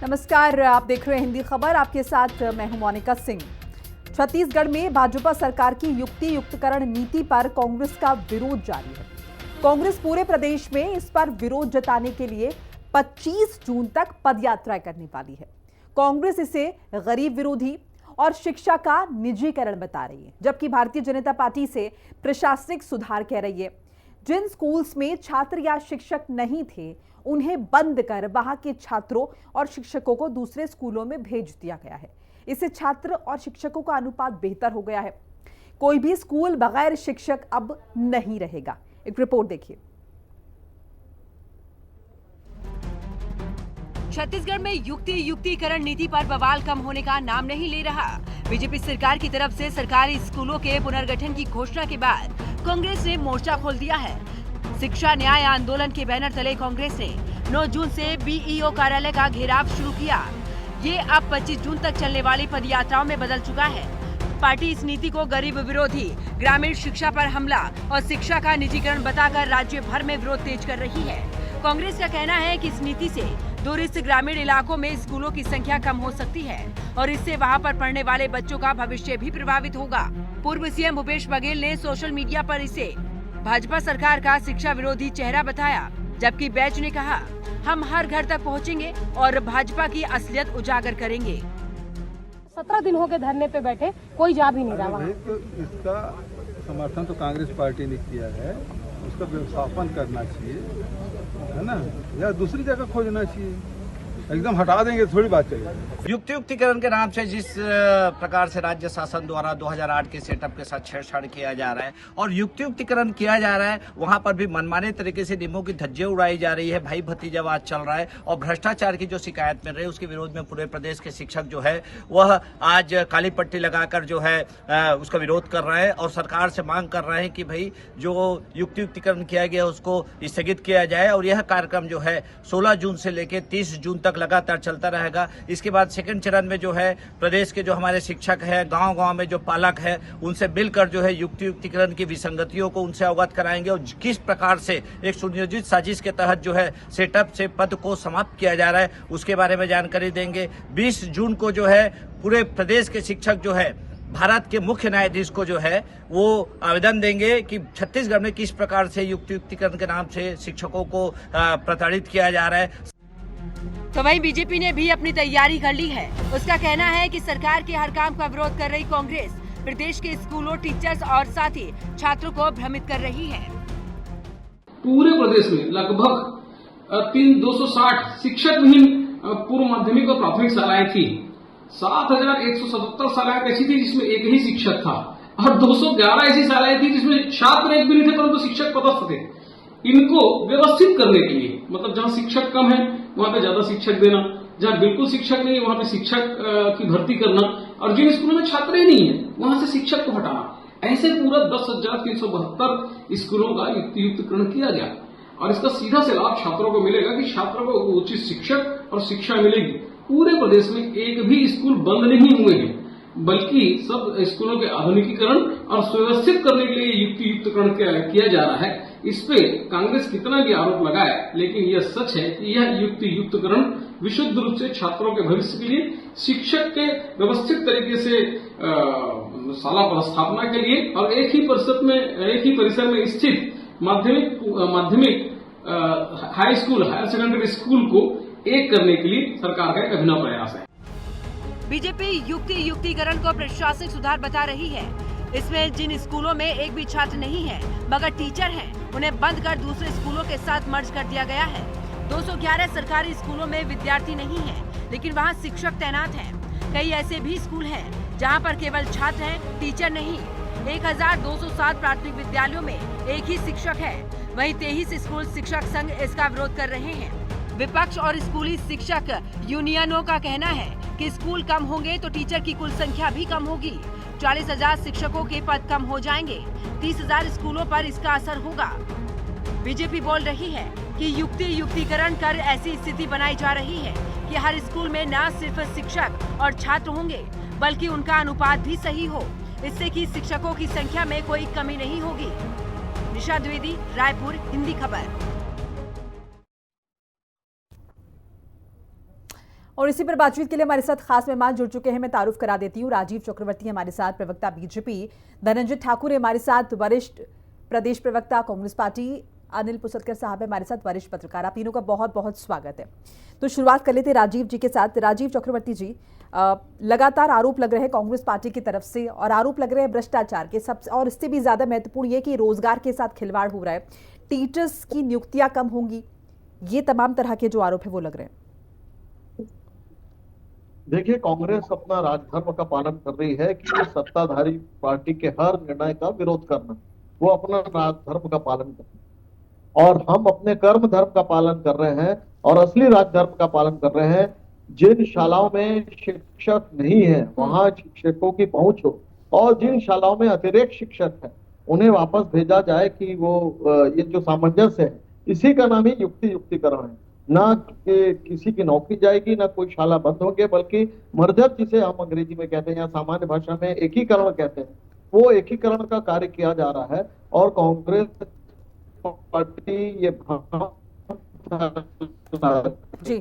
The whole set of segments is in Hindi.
नमस्कार, आप देख रहे हैं हिंदी खबर। आपके साथ मैं हूं मोनिका सिंह। छत्तीसगढ़ में भाजपा सरकार की युक्तियुक्तकरण नीति पर कांग्रेस का विरोध जारी है। कांग्रेस पूरे प्रदेश में इस पर विरोध जताने के लिए 25 जून तक पदयात्रा करने वाली है। कांग्रेस इसे गरीब विरोधी और शिक्षा का निजीकरण बता रही है, जबकि भारतीय जनता पार्टी से प्रशासनिक सुधार कह रही है। जिन स्कूल्स में छात्र या शिक्षक नहीं थे, उन्हें बंद कर वहां के छात्रों और शिक्षकों को दूसरे स्कूलों में भेज दिया गया है। इससे छात्र और शिक्षकों का अनुपात बेहतर हो गया है। कोई भी स्कूल बगैर शिक्षक अब नहीं रहेगा। एक रिपोर्ट देखिए। छत्तीसगढ़ में युक्तिकरण नीति पर बवाल कम होने का नाम नहीं ले रहा। बीजेपी सरकार की तरफ से सरकारी स्कूलों के पुनर्गठन की घोषणा के बाद कांग्रेस ने मोर्चा खोल दिया है। शिक्षा न्याय आंदोलन के बैनर तले कांग्रेस ने 9 जून से बीईओ कार्यालय का घेराव शुरू किया। ये अब 25 जून तक चलने वाली पदयात्राओं में बदल चुका है। पार्टी इस नीति को गरीब विरोधी, ग्रामीण शिक्षा पर हमला और शिक्षा का निजीकरण बताकर राज्य भर में विरोध तेज कर रही है। कांग्रेस का कहना है कि इस नीति से दूरस्थ ग्रामीण इलाकों में स्कूलों की संख्या कम हो सकती है और इससे वहां पर पढ़ने वाले बच्चों का भविष्य भी प्रभावित होगा। पूर्व सीएम भूपेश बघेल ने सोशल मीडिया पर इसे भाजपा सरकार का शिक्षा विरोधी चेहरा बताया, जबकि बैच ने कहा, हम हर घर तक पहुंचेंगे और भाजपा की असलियत उजागर करेंगे। 17 दिन हो गए धरने पे बैठे, कोई जा भी नहीं रहा वहाँ। तो इसका समर्थन तो कांग्रेस पार्टी ने किया है, उसका व्यवस्थापन करना चाहिए, है ना, या दूसरी जगह खोजना चाहिए। एकदम हटा देंगे थोड़ी बात चलेगी। युक्तियुक्तिकरण के नाम से जिस प्रकार से राज्य शासन द्वारा 2008 के सेटअप के साथ छेड़छाड़ किया जा रहा है और युक्तियुक्तिकरण किया जा रहा है, वहां पर भी मनमाने तरीके से नियमों की धज्जियां उड़ाई जा रही है। भाई भतीजावाद चल रहा है और भ्रष्टाचार की जो शिकायत मिल रही है, उसके विरोध में पूरे प्रदेश के शिक्षक जो है वह आज काली पट्टी लगाकर जो है उसका विरोध कर रहे हैं और सरकार से मांग कर रहे हैं कि भाई जो युक्तियुक्तिकरण किया गया उसको स्थगित किया जाए। और यह कार्यक्रम जो है 16 जून से लेकर 30 जून तक लगातार चलता रहेगा। इसके बाद सेकंड चरण में जो है प्रदेश के जो हमारे शिक्षक हैं, गांव-गांव में जो पालक हैं, उनसे मिलकर जो है युक्तियुक्तिकरण की विसंगतियों को उनसे अवगत कराएंगे और किस प्रकार से एक सुनियोजित साजिश के तहत जो है सेटअप से पद को समाप्त किया जा रहा है, उसके बारे में जानकारी देंगे। 20 जून को जो है पूरे प्रदेश के शिक्षक जो है भारत के मुख्य न्यायाधीश को जो है वो आवेदन देंगे कि छत्तीसगढ़ में किस प्रकार से युक्तियुक्तिकरण के नाम से शिक्षकों को प्रताड़ित किया जा रहा है। तो वहीं बीजेपी ने भी अपनी तैयारी कर ली है। उसका कहना है कि सरकार के हर काम का विरोध कर रही कांग्रेस प्रदेश के स्कूलों, टीचर्स और साथ ही छात्रों को भ्रमित कर रही है। पूरे प्रदेश में लगभग 260 शिक्षक विहीन पूर्व माध्यमिक और प्राथमिक शालाएं थी। 7177 शालाएं ऐसी थी जिसमें एक ही शिक्षक था और 211 ऐसी शालाएं थी जिसमें छात्र एक भी नहीं थे परंतु शिक्षक पदस्थ थे। इनको व्यवस्थित करने के लिए, मतलब जहां शिक्षक कम है वहां पे ज्यादा शिक्षक देना, जहां बिल्कुल शिक्षक नहीं है वहां पे शिक्षक की भर्ती करना और जिन स्कूलों में छात्र ही नहीं है वहां से शिक्षक को हटाना। ऐसे पूरा 10,372 स्कूलों का युक्तियुक्तकरण किया गया और इसका सीधा से लाभ छात्रों को मिलेगा कि छात्रों को उचित शिक्षक और शिक्षा मिलेगी। पूरे प्रदेश में एक भी स्कूल बंद नहीं हुए हैं, बल्कि सब स्कूलों के आधुनिकीकरण और सुव्यवस्थित करने के लिए युक्तियुक्तकरण किया जा रहा है। इस पे कांग्रेस कितना भी आरोप लगाए, लेकिन यह सच है कि यह युक्तियुक्तकरण विशुद्ध रूप से छात्रों के भविष्य के लिए, शिक्षक के व्यवस्थित तरीके से शाला पदस्थापना के लिए और एक ही परिसर में स्थित माध्यमिक high school, higher secondary school को एक करने के लिए सरकार का एक अभिनव प्रयास है। बीजेपी युक्तिकरण को प्रशासनिक सुधार बता रही है। इसमें जिन स्कूलों में एक भी छात्र नहीं है मगर टीचर हैं, उन्हें बंद कर दूसरे स्कूलों के साथ मर्ज कर दिया गया है। 211 सरकारी स्कूलों में विद्यार्थी नहीं है, लेकिन वहां शिक्षक तैनात हैं। कई ऐसे भी स्कूल हैं जहां पर केवल छात्र हैं, टीचर नहीं। 1207 प्राथमिक विद्यालयों में एक ही शिक्षक है। वहीं 23 स्कूल शिक्षक संघ इसका विरोध कर रहे हैं। विपक्ष और स्कूली शिक्षक यूनियनों का कहना है कि स्कूल कम होंगे तो टीचर की कुल संख्या भी कम होगी। 40,000 शिक्षकों के पद कम हो जाएंगे। 30,000 स्कूलों पर इसका असर होगा। बीजेपी बोल रही है कि युक्तिकरण कर ऐसी स्थिति बनाई जा रही है कि हर स्कूल में न सिर्फ शिक्षक और छात्र होंगे, बल्कि उनका अनुपात भी सही हो, इससे कि शिक्षकों की संख्या में कोई कमी नहीं होगी। निशा द्विवेदी, रायपुर, हिंदी खबर। और इसी पर बातचीत के लिए हमारे साथ खास मेहमान जुड़ चुके हैं। मैं तारुफ करा देती हूँ, राजीव चक्रवर्ती हमारे साथ, प्रवक्ता बीजेपी, धनंजय ठाकुर है हमारे साथ, वरिष्ठ प्रदेश प्रवक्ता कांग्रेस पार्टी, अनिल पुसतकर साहब है हमारे साथ, वरिष्ठ पत्रकार। आप तीनों का बहुत बहुत स्वागत है। तो शुरुआत कर लेते हैं राजीव जी के साथ। राजीव चक्रवर्ती जी, लगातार आरोप लग रहे हैं कांग्रेस पार्टी की तरफ से, और आरोप लग रहे हैं भ्रष्टाचार के, सब और इससे भी ज्यादा महत्वपूर्ण ये कि रोजगार के साथ खिलवाड़ हो रहा है, टीचर्स की नियुक्तियां कम होंगी, ये तमाम तरह के जो आरोप है वो लग रहे हैं। देखिए, कांग्रेस अपना राजधर्म का पालन कर रही है कि सत्ताधारी पार्टी के हर निर्णय का विरोध करना, वो अपना राजधर्म का पालन करना, और हम अपने कर्म धर्म का पालन कर रहे हैं और असली राजधर्म का पालन कर रहे हैं। जिन शालाओं में शिक्षक नहीं है वहां शिक्षकों की पहुंच हो, और जिन शालाओं में अतिरिक्त शिक्षक है उन्हें वापस भेजा जाए कि वो ये जो सामंजस्य है, इसी का नाम ही युक्तिकरण है। ना कि किसी की नौकरी जाएगी, ना कोई शाला बंद होंगे, बल्कि मर्जर, जिसे हम अंग्रेजी में कहते हैं या सामान्य भाषा में एकीकरण कहते हैं, वो एकीकरण का कार्य किया जा रहा है। और कांग्रेस पार्टी ये जी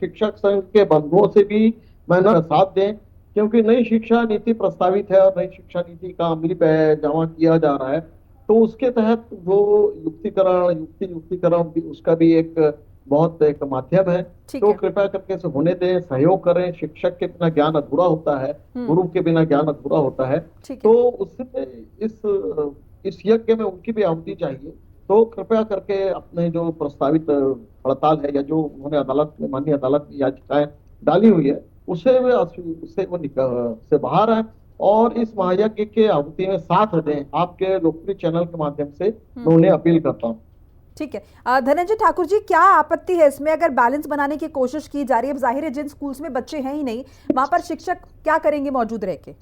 शिक्षक संघ के बंधुओं से भी मैंने साथ दें, क्योंकि नई शिक्षा नीति प्रस्तावित है और नई शिक्षा नीति का अमली पैजामा किया जा रहा है, तो उसके तहत वो युक्तिकरण भी, उसका भी एक बहुत एक माध्यम है। तो कृपया करके इसे होने दें, सहयोग करें। शिक्षक के बिना ज्ञान अधूरा होता है, गुरु के बिना ज्ञान अधूरा होता है। तो उससे इस यज्ञ में उनकी भी आहुति चाहिए। तो कृपया करके अपने जो प्रस्तावित हड़ताल है या जो उन्होंने अदालत में, माननीय अदालत में याचिकाएं डाली हुई है, उससे वो बाहर आए और इस महायज्ञ के आहुति में साथ दें। आपके लोकप्रिय चैनल के माध्यम से मैं उन्हें अपील करता हूँ। ठीक है। धनंजय ठाकुर जी, क्या आपत्ति है इसमें अगर बैलेंस बनाने की कोशिश की जा रही है? अब जाहिर है जिन स्कूल्स में बच्चे हैं ही नहीं, वहां पर शिक्षक क्या करेंगे मौजूद रह के?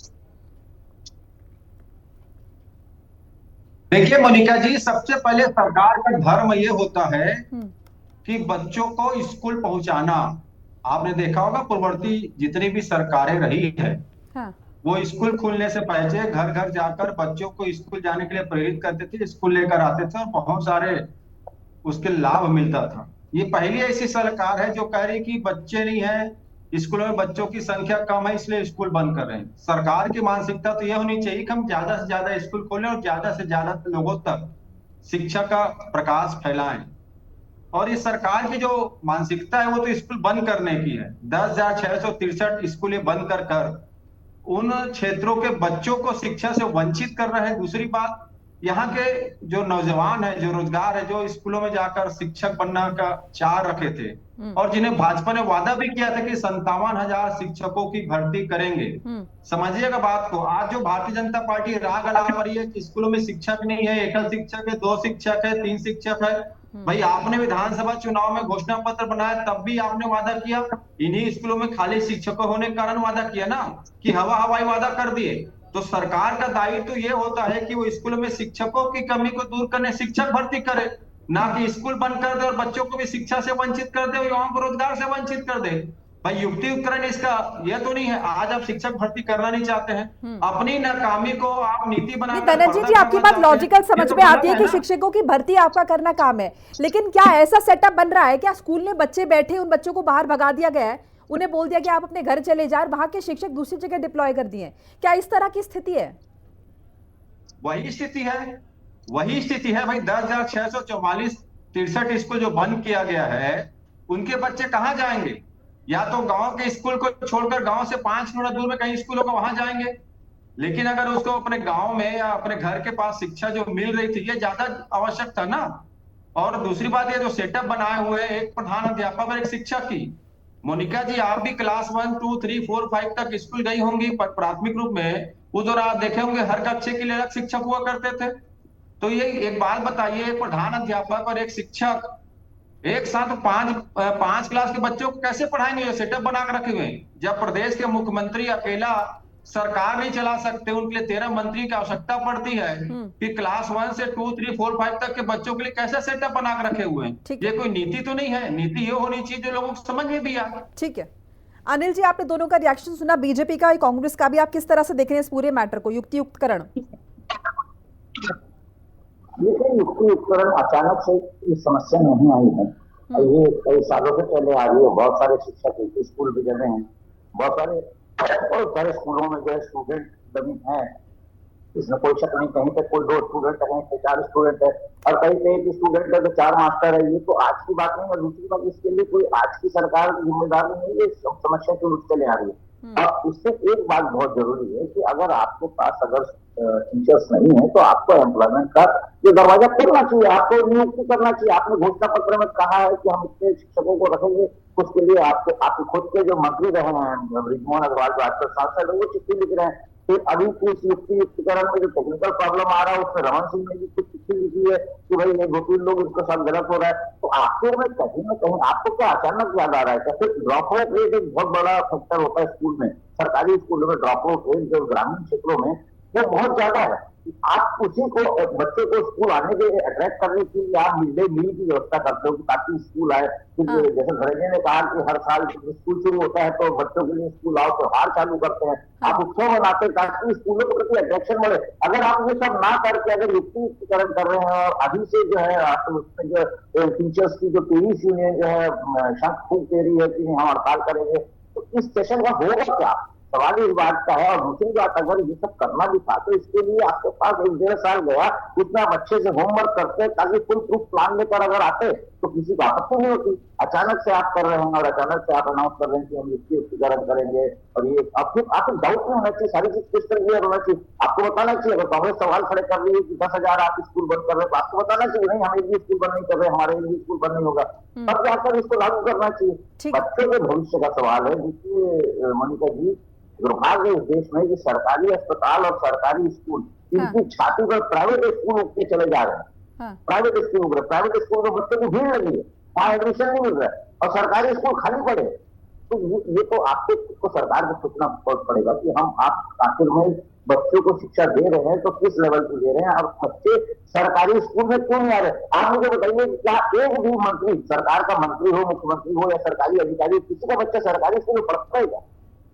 देखिए मोनिका जी, सबसे पहले सरकार का धर्म ये होता है कि बच्चों को स्कूल पहुंचाना। आपने देखा होगा पूर्ववर्ती जितनी भी सरकारें रही है, हाँ। वो स्कूल खुलने से पहले घर घर जाकर बच्चों को स्कूल जाने के लिए प्रेरित करते थे, स्कूल लेकर आते थे और बहुत सारे उसके लाभ मिलता था। ये पहली ऐसी सरकार है जो कह रही कि बच्चे नहीं है, स्कूलों में बच्चों की संख्या कम है इसलिए स्कूल बंद कर रहे हैं। सरकार की मानसिकता तो यह होनी चाहिए कि हम ज्यादा से ज्यादा स्कूल खोलें और ज्यादा से ज्यादा लोगों तक शिक्षा का प्रकाश फैलाएं। और इस सरकार की जो मानसिकता है वो तो स्कूल बंद करने की है। 10,663 स्कूलें बंद कर उन क्षेत्रों के बच्चों को शिक्षा से वंचित कर रहे हैं। दूसरी बात, यहाँ के जो नौजवान है, जो रोजगार है, जो स्कूलों में जाकर शिक्षक बनने का चाह रखे थे और जिन्हें भाजपा ने वादा भी किया था कि 57,000 शिक्षकों की भर्ती करेंगे। समझिएगा बात को, आज जो भारतीय जनता पार्टी राग अड़ा रही है कि स्कूलों में शिक्षक नहीं है, एकल शिक्षक है, 2 शिक्षक है, 3 शिक्षक है। भाई, आपने विधानसभा चुनाव में घोषणा पत्र बनाया, तब भी आपने वादा किया, इन्हीं स्कूलों में खाली शिक्षकों होने के कारण वादा किया ना, कि हवाई वादा कर दिए। तो सरकार का दायित्व तो ये होता है कि वो स्कूलों में शिक्षकों की कमी को दूर करने शिक्षक भर्ती करे, ना कि स्कूल बंद कर दे और बच्चों को भी शिक्षा से वंचित कर दे और युवाओं को रोजगार से वंचित कर दे। भाई, युक्तिकरण इसका यह तो नहीं है। आज आप शिक्षक भर्ती करना नहीं चाहते हैं, अपनी नाकामी को आप नीति बना। धनंजय जी, आपकी बात लॉजिकल समझ में आती है कि शिक्षकों की भर्ती आपका करना काम है, लेकिन क्या ऐसा सेटअप बन रहा है, क्या स्कूल में बच्चे बैठे, उन बच्चों को बाहर भगा दिया गया है, उन्हें बोल दिया कि आप अपने घर चले जाए, वहां के शिक्षक दूसरी जगह डिप्लॉय कर दिए? क्या इस तरह की स्थिति है? वही स्थिति है भाई। 10,663 स्कूल जो बंद किया गया है, उनके बच्चे कहां जाएंगे? या तो गांव के स्कूल को छोड़कर गांव से 5 किलोमीटर दूर में कहीं स्कूल होगा, वहां जाएंगे। लेकिन अगर उसको अपने गांव में या अपने घर के पास शिक्षा जो मिल रही थी, ये ज्यादा आवश्यक था ना। और दूसरी बात, ये जो सेटअप बनाए हुए, एक प्रधान अध्यापक और एक शिक्षक की। मोनिका जी, आप भी क्लास 1, 2, 3, 4, 5 तक स्कूल गई होंगी प्राथमिक रूप में। उस दौरान आप देखे होंगे हर कक्षा के लिए अलग शिक्षक हुआ करते थे। तो ये एक बात बताइए, एक प्रधान अध्यापक और एक शिक्षक एक साथ 5 क्लास के बच्चों को कैसे पढ़ाएंगे? जो सेटअप बनाकर रखे हुए। जब प्रदेश के मुख्यमंत्री अकेला सरकार नहीं चला सकते, उनके लिए 13 मंत्री की आवश्यकता पड़ती है कि क्लास 1 से 2, 3, 4, 5 तक के बच्चों के लिए कैसे सेटअप बनाकर रखे हुए हैं। ये कोई नीति तो नहीं है। नीति ये होनी चाहिए जो लोगों को समझ में भी आए। ठीक है। अनिल जी, आपने दोनों का रिएक्शन सुना, बीजेपी का, कांग्रेस का भी। आप किस तरह से देख रहे हैं इस पूरे मैटर को, युक्तियुक्तकरण? ये युक्तियुक्तकरण अचानक से इस समस्या नहीं आई है। और ये कई सालों से चले आ रही है। बहुत सारे शिक्षक एक ही स्कूल भी कर रहे हैं, बहुत सारे स्कूलों में जो है स्टूडेंट कमी है, इसमें कोई शक नहीं। कहीं पे कोई 2 स्टूडेंट है, कहीं पे 4 स्टूडेंट है, और कहीं पे 1 स्टूडेंट है तो 4 मास्टर है। ये तो आज की बात नहीं है। दूसरी बात, इसके लिए कोई आज की सरकार की जिम्मेदारी नहीं है, ये समस्या क्यों रुक चले आ रही है। और उससे एक बात बहुत जरूरी है कि अगर आपके पास अगर टीचर्स नहीं है तो आपको एम्प्लॉयमेंट का ये दरवाजा खोलना चाहिए, आपको नियुक्ति करना चाहिए। आपने घोषणा पत्र में कहा है कि हम इतने शिक्षकों को रखेंगे, उसके लिए आपके खुद के जो मंत्री रहे हैं बृजमोहन अग्रवाल जो आजकल सांसद है, वो चिट्ठी लिख रहे हैं। फिर अभी कुछ युक्तिकरण में जो टेक्निकल प्रॉब्लम आ रहा है उसमें रमन सिंह ने भी कुछ चिट्ठी लिखी है कि भाई ये 2-3 लोग इनके साथ गलत हो रहा है। तो आखिर में कहीं ना कहीं आपको क्या अचानक याद आ रहा है? कैसे ड्रॉप आउट रेट एक बहुत बड़ा फैक्टर होता है स्कूल में, सरकारी स्कूलों में ड्रॉप आउट रेट जो ग्रामीण क्षेत्रों में वो बहुत ज्यादा है। आप उसी को बच्चे को स्कूल आने के लिए अट्रैक्ट करने के लिए आप मिड डे मील की व्यवस्था करते हो ताकि स्कूल आए। जैसे धनंजय ने कहा कि हर साल स्कूल शुरू होता है तो बच्चों के लिए स्कूल आओ, त्योहार चालू करते हैं, आप उत्सव मनाते हैं ताकि स्कूलों के प्रति अट्रैक्शन बढ़े। अगर आप ये सब ना करके अगर युक्तिकरण कर रहे हैं और अभी से जो है आप उसमें जो टीचर्स की जो टीवी यूनियन जो है शंख फूंक दे रही है कि हम हड़ताल करेंगे, तो इस सेशन का होगा क्या? सवाल इस बात का है। और दूसरी बात, अगर ये सब करना भी था तो इसके लिए आपके पास 1-1.5 साल गया, उसमें आप अच्छे से होमवर्क करते ताकि फुल प्रूफ प्लान लेकर अगर आते तो किसी को आपत्ति नहीं होती। अचानक से आप कर रहे हैं और अचानक से आप अनाउंस कर रहे हैं कि हम युक्तिकरण करेंगे, और ये आपको डाउट नहीं होना चाहिए, सारी चीज क्रिस्टल क्लियर होना चाहिए। आपको बताना चाहिए, अगर कांग्रेस सवाल खड़े कर रही है कि 10,000 आप स्कूल बंद कर रहे हैं तो आपको बताना चाहिए नहीं, हम एक भी स्कूल बंद नहीं कर रहे, हमारे एक भी स्कूल बंद नहीं होगा, तब जाकर इसको लागू करना चाहिए। बच्चों के भविष्य का सवाल है। देखिए मोनिका जी, दुर्भाग्य इस देश में कि सरकारी अस्पताल और सरकारी स्कूल इनकी छाती पर प्राइवेट स्कूल उठते चले जा रहे हैं। प्राइवेट स्कूल में बच्चों की भीड़ लगी है, वहां एडमिशन नहीं मिल रहा है और सरकारी स्कूल खाली पड़े। तो ये तो आपको सरकार को सोचना पड़ेगा कि हम आप आखिर में बच्चों को शिक्षा दे रहे हैं तो किस लेवल की दे रहे हैं, और बच्चे सरकारी स्कूल में क्यों नहीं आ रहे। आप मुझे बताइए, क्या एक भी मंत्री, सरकार का मंत्री हो, मुख्यमंत्री हो या सरकारी अधिकारी, किसी का बच्चा सरकारी स्कूल में पढ़ता है क्या?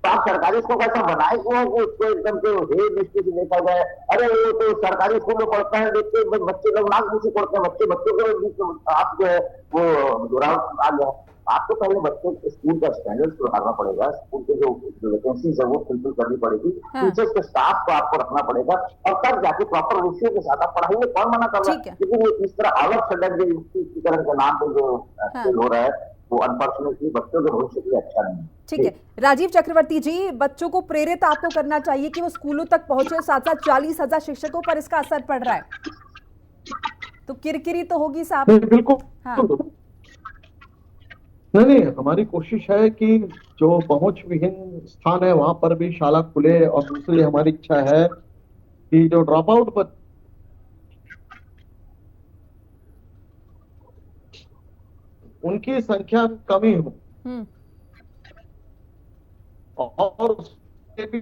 तो आप सरकारी स्कूल को ऐसा बनाए क्यों कि उसको एकदम से हे दृष्टि से देखा जाए, अरे वो तो सरकारी स्कूल में पढ़ता है, देखते बच्चे लोग नाक नीचे पढ़ते हैं, बच्चों के बीच आप जो है वो जुड़ाव आ गया। आपको पहले बच्चों के स्कूल का स्टैंडर्ड सुधारना पड़ेगा, स्कूल के जो वैकेंसीज है वो फुलफिल करनी पड़ेगी, टीचर्स के स्टाफ को आपको रखना पड़ेगा, और तब जाके प्रॉपर विषयों के साथ आप पढ़ाइए। कौन मना कर रहा है? लेकिन इस तरह अलग सडन जो युक्तिकरण के नाम पर जो फेल हो रहा है वो अनफॉर्चुनेटली बच्चों के भविष्य के लिए अच्छा नहीं है। ठीक है राजीव चक्रवर्ती जी, बच्चों को प्रेरित आपको करना चाहिए कि वो स्कूलों तक पहुंचे, साथ साथ 40,000 शिक्षकों पर इसका असर पड़ रहा है, तो किरकिरी तो होगी साहब। बिल्कुल। नहीं, हमारी कोशिश है कि जो पहुंच विहीन स्थान है वहां पर भी शाला खुले, और दूसरी हमारी इच्छा है कि जो ड्रॉप आउट उनकी संख्या कमी हो, और उसके भी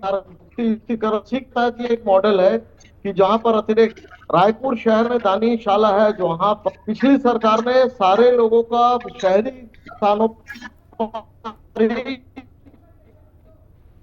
सीखता है कि एक मॉडल है कि जहां पर अतिरिक्त रायपुर शहर में दानी शाला है, जो वहां पिछली सरकार ने सारे लोगों का शहरी स्थानों।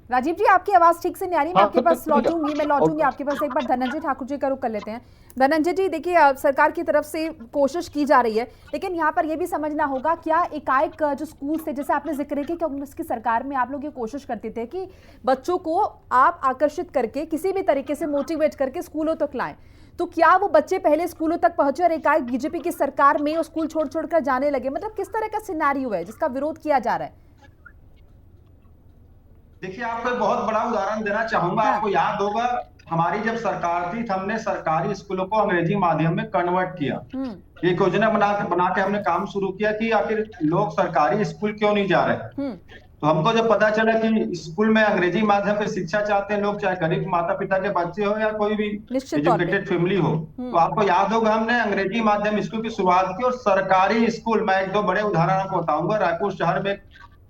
राजीव जी, आपकी आवाज ठीक से नहीं आ रही, मैं आपके पास लौटूंगी आपके पास। एक बार धनंजय ठाकुर जी का रुख कर लेते हैं। धनंजय जी, देखिए सरकार की तरफ से कोशिश की जा रही है, लेकिन यहाँ पर यह भी समझना होगा क्या एकाएक जो स्कूल से, जैसे आपने जिक्र किया कांग्रेस की सरकार में आप लोग ये कोशिश करते थे कि बच्चों को आप आकर्षित करके किसी भी तरीके से मोटिवेट करके स्कूलों तक लाएं, तो क्या वो बच्चे पहले स्कूलों तक पहुंचे और एकाएक बीजेपी की सरकार में वो स्कूल छोड़ छोड़कर जाने लगे? मतलब किस तरह का सिनेरियो है जिसका विरोध किया जा रहा है? देखिए, आपको एक बहुत बड़ा उदाहरण देना चाहूंगा। आपको याद होगा, हमारी जब सरकार थी तो हमने सरकारी स्कूलों को अंग्रेजी माध्यम में कन्वर्ट किया। एक योजना बना के हमने काम शुरू किया कि आखिर लोग सरकारी स्कूल क्यों नहीं जा रहे। तो हमको जब पता चला कि स्कूल में अंग्रेजी माध्यम पे शिक्षा चाहते हैं लोग, चाहे गरीब माता पिता के बच्चे हो या कोई भी एजुकेटेड फैमिली हो, तो आपको याद होगा हमने अंग्रेजी माध्यम स्कूल की शुरुआत की। और सरकारी स्कूल, मैं 1-2 बड़े उदाहरण आपको बताऊंगा। रायपुर शहर में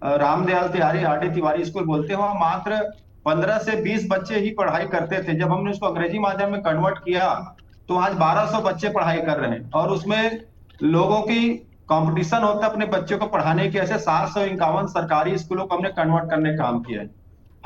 रामदयाल तिवारी आरडी तिवारी स्कूल बोलते हैं, वहां मात्र 15 से 20 बच्चे ही पढ़ाई करते थे। जब हमने उसको अंग्रेजी माध्यम में कन्वर्ट किया तो आज 1200 बच्चे पढ़ाई कर रहे हैं, और उसमें लोगों की कंपटीशन होता है अपने बच्चों को पढ़ाने के। ऐसे 751 सरकारी स्कूलों को हमने कन्वर्ट करने का काम किया है।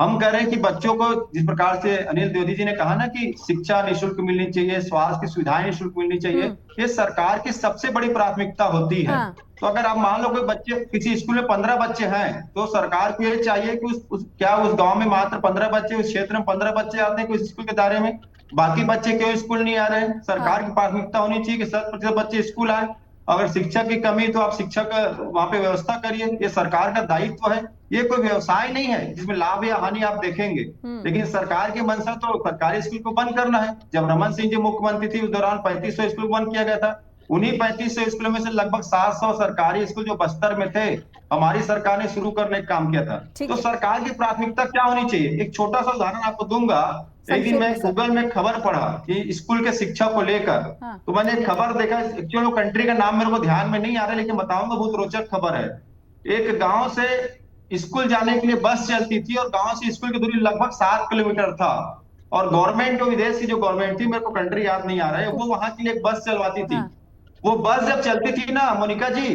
हम कह रहे हैं कि बच्चों को जिस प्रकार से अनिल द्विवेदी जी ने कहा ना कि शिक्षा निःशुल्क मिलनी चाहिए, स्वास्थ्य की सुविधाएं निःशुल्क मिलनी चाहिए, ये सरकार की सबसे बड़ी प्राथमिकता होती है। हाँ। तो अगर आप मान लो कोई बच्चे किसी स्कूल में 15 बच्चे हैं, तो सरकार को ये चाहिए कि क्या उस गांव में मात्र 15 बच्चे, उस क्षेत्र में 15 बच्चे आते हैं कोई स्कूल के दायरे में, बाकी बच्चे क्यों स्कूल नहीं आ रहे हैं? सरकार की प्राथमिकता होनी चाहिए कि 100% बच्चे स्कूल आए। अगर शिक्षक की कमी तो आप शिक्षक वहां पे व्यवस्था करिए, ये सरकार का दायित्व है। ये कोई व्यवसाय नहीं है जिसमें लाभ या हानि आप देखेंगे, लेकिन सरकार की मंशा तो सरकारी स्कूल को बंद करना है। जब रमन सिंह जी मुख्यमंत्री थी उस दौरान 3500 स्कूल बंद किया गया था। उन्हीं 3500 स्कूलों में से लगभग 700 सरकारी स्कूल जो बस्तर में थे, हमारी सरकार ने शुरू करने का काम किया था। तो सरकार की प्राथमिकता क्या होनी चाहिए? एक छोटा सा उदाहरण आपको दूंगा। एक दिन मैं गूगल में खबर पढ़ा कि स्कूल के शिक्षा को लेकर, तो मैंने एक खबर देखा, एक्चुअली कंट्री का नाम मेरे को ध्यान में नहीं आ रहा, लेकिन बताऊंगा, बहुत रोचक खबर है। एक गांव से स्कूल जाने के लिए बस चलती थी और गांव से स्कूल की दूरी लगभग 7 किलोमीटर था, और गवर्नमेंट को, विदेश की जो गवर्नमेंट थी, मेरे को कंट्री याद नहीं आ रहा है, वो वहां के लिए एक बस चलवाती थी। वो बस जब चलती थी ना मोनिका जी,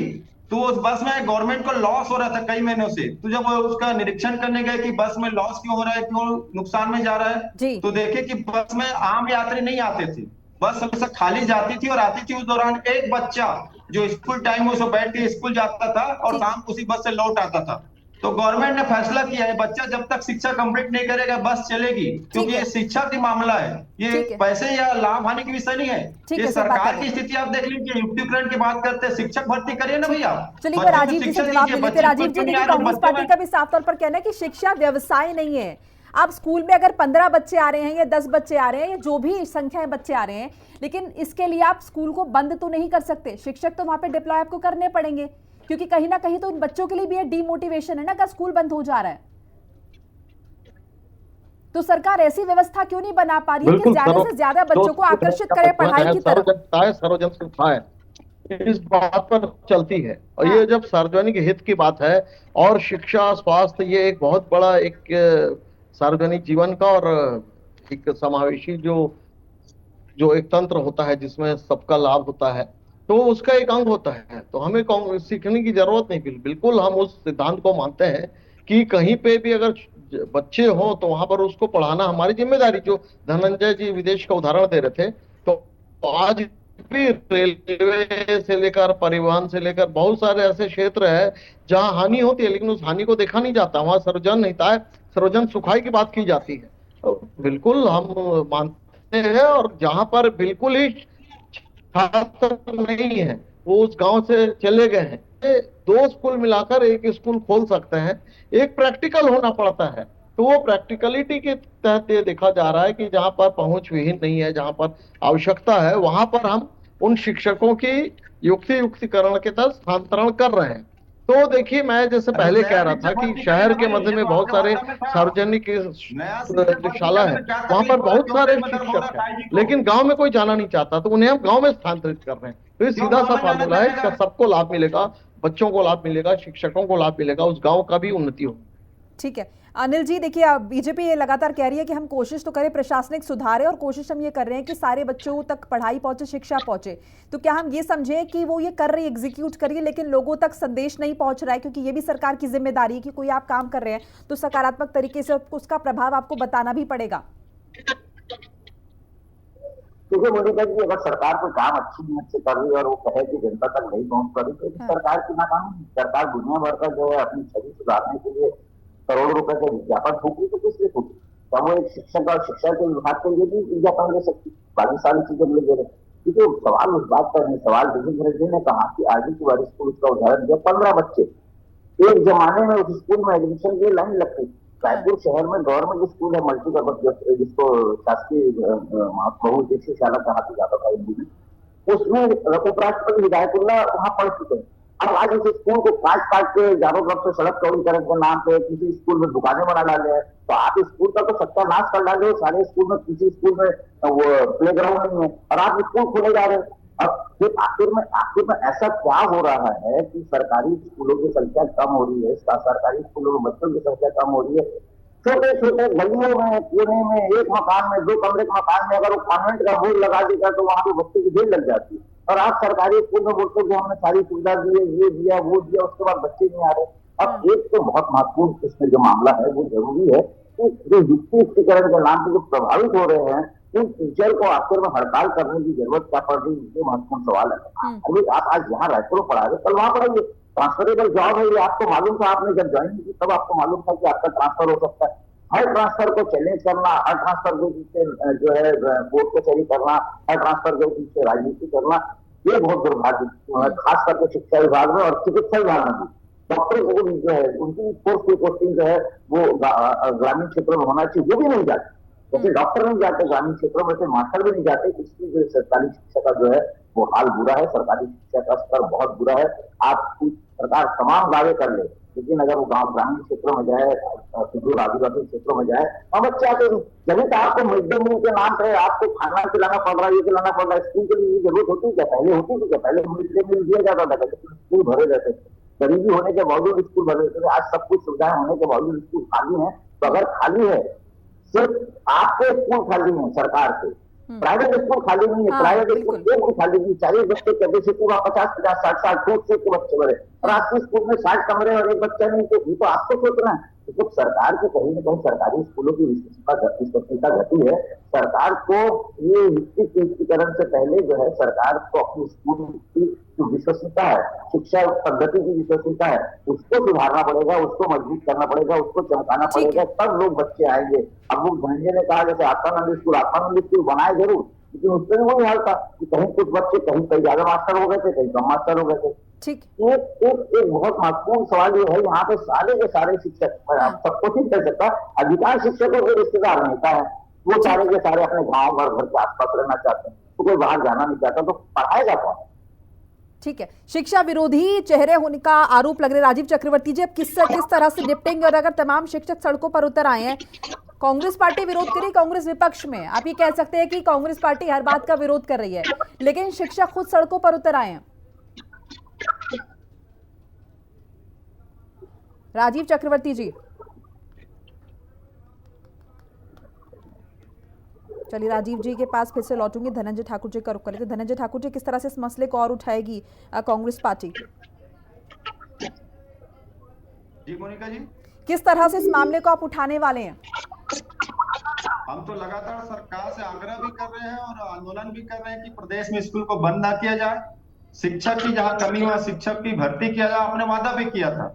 तो उस बस में गवर्नमेंट को लॉस हो रहा था कई महीनों से। तो जब वो उसका निरीक्षण करने गए कि बस में लॉस क्यों हो रहा है, क्यों नुकसान में जा रहा है, तो देखे कि बस में आम यात्री नहीं आते थे, बस हमेशा खाली जाती थी और आती थी। उस दौरान एक बच्चा जो स्कूल टाइम में बैठ के स्कूल जाता था और शाम उसी बस से लौट आता था। तो गवर्नमेंट ने फैसला किया है, बच्चा जब तक शिक्षा कंप्लीट नहीं करेगा बस चलेगी, क्योंकि ये शिक्षा की मामला है, ये पैसे या लाभ हानि की विषय नहीं है। ये सरकार की स्थिति आप देख लीजिए, युक्तिकरण की बात करते हैं, शिक्षक भर्ती करिए ना भैया। चलिए राजीव जी से जवाब दे लेते। राजीव जी, देखिए कांग्रेस पार्टी का भी साफ तौर पर कहना है कि शिक्षा व्यवसाय नहीं है। आप स्कूल में अगर 15 बच्चे आ रहे हैं या 10 बच्चे आ रहे हैं या जो भी संख्या में बच्चे आ रहे हैं, लेकिन इसके लिए आप स्कूल को बंद तो नहीं कर सकते। शिक्षक तो वहां पे डिप्लॉय आपको करने पड़ेंगे, क्योंकि कहीं ना कहीं तो उन बच्चों के लिए भी ये डीमोटिवेशन है ना, अगर स्कूल बंद हो जा रहा है। तो सरकार ऐसी व्यवस्था क्यों नहीं बना पा रही है कि ज्यादा से ज्यादा बच्चों को आकर्षित करे पढ़ाई की तरफ? सर्वजन सुविधाएं इस बात पर चलती है, और ये जब सार्वजनिक हित की बात है और शिक्षा स्वास्थ्य, ये एक बहुत बड़ा एक सार्वजनिक जीवन का और एक समावेशी जो एक तंत्र होता है जिसमें सबका लाभ होता है, तो उसका एक अंग होता है। तो हमें सीखने की जरूरत नहीं, बिल्कुल हम उस सिद्धांत को मानते हैं कि कहीं पे भी अगर बच्चे हो तो वहां पर उसको पढ़ाना हमारी जिम्मेदारी। जो धनंजय जी विदेश का उदाहरण दे रहे थे, तो आज भी रेलवे से लेकर परिवहन से लेकर बहुत सारे ऐसे क्षेत्र है जहां हानि होती है, लेकिन उस हानि को देखा नहीं जाता, वहां सर्वजन हिताय सर्वजन सुखाय की बात की जाती है। तो बिल्कुल हम मानते हैं, और जहां पर बिल्कुल ही छात्र नहीं है वो उस गांव से चले गए हैं, 2 स्कूल मिलाकर एक स्कूल खोल सकते हैं। एक प्रैक्टिकल होना पड़ता है, तो वो प्रैक्टिकलिटी के तहत ये देखा जा रहा है कि जहां पर पहुंच विहीन नहीं है, जहां पर आवश्यकता है, वहां पर हम उन शिक्षकों की युक्तिकरण के तहत स्थानांतरण कर रहे हैं। तो देखिए, मैं जैसे पहले कह रहा था कि शहर के मध्य में बहुत सारे सार्वजनिक शाला है, वहां पर बहुत सारे शिक्षक हैं, लेकिन गांव में कोई जाना नहीं चाहता, तो उन्हें हम गांव में स्थानांतरित कर रहे हैं। तो ये सीधा सा फार्मूला है, इसका सबको लाभ मिलेगा, बच्चों को लाभ मिलेगा, शिक्षकों को लाभ मिलेगा, उस गांव का भी उन्नति होगी। ठीक है अनिल जी, देखिए बीजेपी ये लगातार कह रही है कि हम कोशिश तो करें प्रशासनिक सुधार है, और कोशिश हम ये कर रहे हैं कि सारे बच्चों तक पढ़ाई पहुंचे, शिक्षा पहुंचे। तो क्या हम ये समझें कि वो ये कर रही है, एग्जीक्यूट करिए, लेकिन लोगों तक संदेश नहीं पहुंच रहा है? क्योंकि ये भी सरकार की जिम्मेदारी है कि कोई आप काम कर रहे हैं तो सकारात्मक तरीके से उसका प्रभाव आपको बताना भी पड़ेगा। देखिए मोनिका जी, अगर सरकार कोई काम अच्छी नीयत से कर रही है और वो कहे कि जनता तक नहीं पहुंच पा रही, तो सरकार की नाकामी। सरकार दुनिया भर का जो है अपनी छवि सुधारने के लिए करोड़ों रुपए के विज्ञापन फूकी, तो किस लिए फूकी? क्या वो एक शिक्षक और शिक्षा के विभाग के लिए भी विज्ञापन दे सकती? बाकी सारी चीजें मिल दे रहे। क्योंकि सवाल उस बात पर नहीं, सवाल जी ने कहा कि आगे की बार स्कूल का उदाहरण दिया, 15 बच्चे एक जमाने में उस स्कूल में एडमिशन की लाइन लगती। रायपुर शहर में गवर्नमेंट स्कूल है मल्टीपर्पज, जिसको शासकीय बहुउद्देशीय शाला कहा जाता था हिंदी में, उसमें उपराष्ट्रपति हिदायतुल्लाह वहां पढ़ चुके हैं। अब आज उस स्कूल को काट के चारों तरफ से सड़क चौड़ीकरण के नाम पे किसी स्कूल में दुकानें बना डाले हैं, तो आप स्कूल का तो सत्यानाश कर डाले। सारे स्कूल में, किसी स्कूल में वो प्ले ग्राउंड नहीं है और आप स्कूल खोले जा रहे हैं। अब फिर आखिर में ऐसा क्या हो रहा है कि सरकारी स्कूलों की संख्या कम हो रही है, सरकारी स्कूलों में बच्चों की संख्या कम हो रही है। छोटे छोटे गलियों में, कोने में, एक मकान में, 2 कमरे के मकान में अगर वो कॉन्वेंट का बोर्ड लगा देगा तो वहां पे बच्चे की भीड़ लग जाती है। और आप सरकारी स्कूल में बोलते हो हमने सारी सुविधा दी है, ये दिया वो दिया, उसके बाद बच्चे नहीं आ रहे। अब एक तो बहुत महत्वपूर्ण इसमें जो मामला है वो जरूरी है कि जो युक्तिकरण के नाम पे जो प्रभावित हो रहे हैं उन टीचर को आखिर में हड़ताल करने की जरूरत क्या पड़ रही है, ये महत्वपूर्ण सवाल है। अभी आप आज यहाँ रायपुर पढ़ा रहे, कल वहां पढ़ाइए। ट्रांसफरेबल जॉब है ये, आपको मालूम था, आपने जब ज्वाइन की तब आपको मालूम था कि आपका ट्रांसफर हो सकता है। हर ट्रांसफर को चैलेंज करना, हर ट्रांसफर के पीछे जो है कोर्ट कचहरी करना, हर ट्रांसफर के पीछे राजनीति करना, ये बहुत दुर्भाग्य है, खास करके शिक्षा विभाग में और चिकित्सा विभाग में भी। डॉक्टर को भी जो है उनकी पोस्टिंग जो है वो ग्रामीण क्षेत्रों में होना चाहिए, वो भी नहीं जाते। जैसे डॉक्टर नहीं जाते ग्रामीण क्षेत्रों में, से मास्टर भी नहीं जाते। इसकी जो सरकारी शिक्षा का जो है वो हाल बुरा है, सरकारी शिक्षा का स्तर बहुत बुरा है। आपकी सरकार तमाम दावे कर ले, लेकिन अगर वो गांव ग्रामीण क्षेत्रों में जाए, सुदूर आदिवासी क्षेत्रों में जाए, और बच्चे आते जब तो आपको मिड डे मील के नाम पे आपको खाना खिलाना पड़ रहा है, ये खिलाना पड़ रहा है। स्कूल के लिए जरूरत होती है क्या? पहले होती थी क्या? पहले मिड डे मील दिया जाता था, स्कूल भरे रहते थे, गरीबी होने के बावजूद स्कूल भरे रहते थे। आज सब कुछ सुविधाएं होने के बावजूद स्कूल खाली है। तो अगर खाली है, सिर्फ आपके स्कूल खाली है सरकार से, प्राइवेट स्कूल खाली नहीं है। प्राइवेट स्कूल एक भी खाली नहीं, 40 बच्चे कैपेसिटी वहाँ 50-50, 60-60 के बच्चे भरे, और आपके स्कूल में 60 कमरे और एक बच्चा नहीं, तो ये तो आपको सोचना है। तो सरकार की कहीं ना कहीं सरकारी स्कूलों की विश्वसनीयता घटी है। सरकार को ये युक्तिकरण से पहले जो है सरकार को अपनी स्कूल की जो विश्वसनीयता है, शिक्षा पद्धति की विश्वसनीयता है, उसको सुधारना पड़ेगा, उसको मजबूत करना पड़ेगा, उसको चमकाना पड़ेगा, तब लोग बच्चे आएंगे। अब वो धनंजय ने कहा जैसे आत्मानंद स्कूल बनाए जरूर, लेकिन उसमें वही हाल था कि कहीं कुछ बच्चे कहीं ज्यादा मास्टर हो गए थे, कहीं कम मास्टर हो गए थे। ठीक। एक बहुत महत्वपूर्ण सवाल ये है, यहाँ पे सारे के सारे शिक्षक, सबको ठीक कर सकता, अधिकांश शिक्षकों के रिश्तेदार नेता है, वो सारे के सारे अपने गाँव घर के आसपास रहना चाहते हैं, तो कोई बाहर जाना नहीं चाहता, तो पढ़ाएगा कौन? ठीक है, शिक्षा विरोधी चेहरे होने का आरोप लग रहा है। राजीव चक्रवर्ती जी, अब किस तरह से निपटेंगे? और अगर तमाम शिक्षक सड़कों पर उतर आए हैं, कांग्रेस पार्टी विरोध करी, कांग्रेस विपक्ष में, आप ये कह सकते हैं कि कांग्रेस पार्टी हर बात का विरोध कर रही है, लेकिन शिक्षक खुद सड़कों पर उतर आए हैं। राजीव चक्रवर्ती जी, चलिए राजीव जी के पास फिर से लौटूंगी, धनंजय ठाकुर जी का रुख करें। तो धनंजय ठाकुर जी, किस तरह से इस मसले को और उठाएगी कांग्रेस पार्टी? जी मोनिका जी, किस तरह से इस मामले को आप उठाने वाले हैं? हम तो लगातार सरकार से आग्रह भी कर रहे हैं और आंदोलन भी कर रहे हैं कि प्रदेश में स्कूल को बंद ना किया जाए, शिक्षक की जहां कमी हो शिक्षक की भर्ती किया जाए। आपने वादा भी किया था,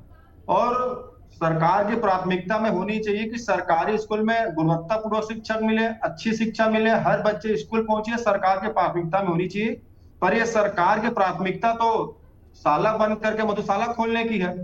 और सरकार की प्राथमिकता में होनी चाहिए कि सरकारी स्कूल में गुणवत्तापूर्वक शिक्षक मिले, अच्छी शिक्षा मिले, हर बच्चे स्कूल पहुंचे, सरकार की प्राथमिकता में होनी चाहिए। पर ये सरकार की प्राथमिकता तो शाला बंद करके मधुशाला खोलने की है,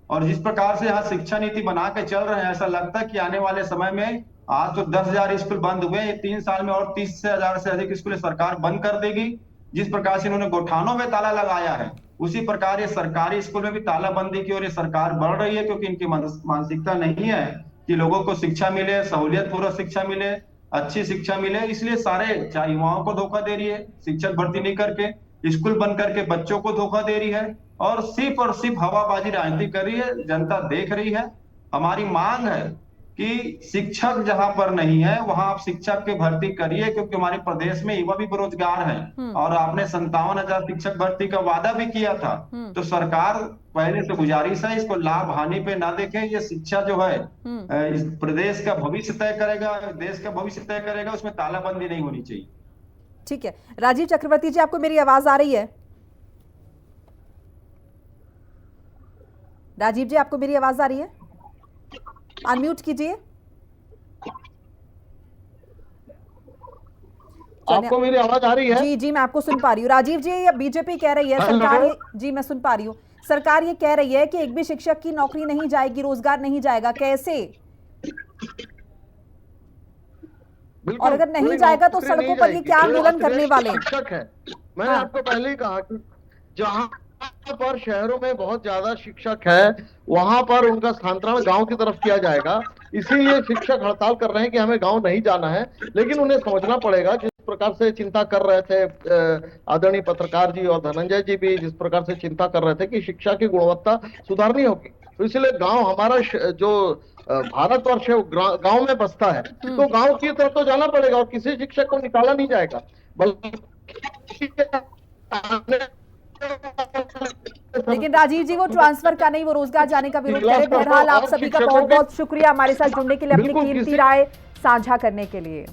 और जिस प्रकार से यहाँ शिक्षा नीति बना के चल रहे हैं, ऐसा लगता है कि आने वाले समय में, आज तो 10,000 स्कूल बंद हुए, 3 साल में और 30,000 से अधिक स्कूल सरकार बंद कर देगी। जिस प्रकार से इन्होंने गोठानों में ताला लगाया है, उसी प्रकार ये सरकारी स्कूल में भी तालाबंदी की ओर ये सरकार बढ़ रही है, क्योंकि इनकी मानसिकता नहीं है कि लोगों को शिक्षा मिले, सहूलियत पूर्वक शिक्षा मिले, अच्छी शिक्षा मिले। इसलिए सारे युवाओं को धोखा दे रही है, शिक्षक भर्ती नहीं करके, स्कूल बंद करके बच्चों को धोखा दे रही है, और सिर्फ हवाबाजी राजनीति कर रही है। जनता देख रही है। हमारी मांग है कि शिक्षक जहां पर नहीं है वहां आप शिक्षक की भर्ती करिए, क्योंकि हमारे प्रदेश में युवा भी बेरोजगार हैं, और आपने 57,000 शिक्षक भर्ती का वादा भी किया था। तो सरकार पहले से गुजारिश है, इसको लाभ हानि पे ना देखें। ये शिक्षा जो है इस प्रदेश का भविष्य तय करेगा, देश का भविष्य तय करेगा, उसमें तालाबंदी नहीं होनी चाहिए। ठीक है, राजीव चक्रवर्ती जी, आपको मेरी आवाज आ रही है? राजीव जी, आपको मेरी आवाज आ रही है? अनम्यूट कीजिए। आपको मेरी आवाज आ रही है? जी जी, मैं आपको सुन पा रही हूँ। राजीव जी, बीजेपी कह रही है, सरकार जी मैं सुन पा रही हूँ, सरकार ये कह रही है कि एक भी शिक्षक की नौकरी नहीं जाएगी, रोजगार नहीं जाएगा, कैसे? और अगर नहीं जाएगा तो सड़कों पर ये क्या आंदोलन करने वाले हैं? शिक्षक है, मैंने आपको पहले ही कहा कि जहां पर शहरों में बहुत ज्यादा शिक्षक है, वहां पर उनका स्थानांतरण गांव की तरफ किया जाएगा। इसीलिए शिक्षक हड़ताल कर रहे हैं कि हमें गांव नहीं जाना है। लेकिन उन्हें समझना पड़ेगा, जिस प्रकार से चिंता कर रहे थे आदरणीय पत्रकार जी और धनंजय जी भी जिस प्रकार से चिंता कर रहे थे कि शिक्षा की गुणवत्ता सुधारनी होगी, तो इसलिए गांव, हमारा जो भारतवर्ष है गांव में बसता है, तो गांव की तरफ तो जाना पड़ेगा, और किसी शिक्षक को निकाला नहीं जाएगा, बल्कि लेकिन राजीव जी वो ट्रांसफर का नहीं, वो रोजगार जाने का विरोध करे। बहरहाल आप सभी का बहुत बहुत शुक्रिया हमारे साथ जुड़ने के लिए, अपनी कीमती राय साझा करने के लिए।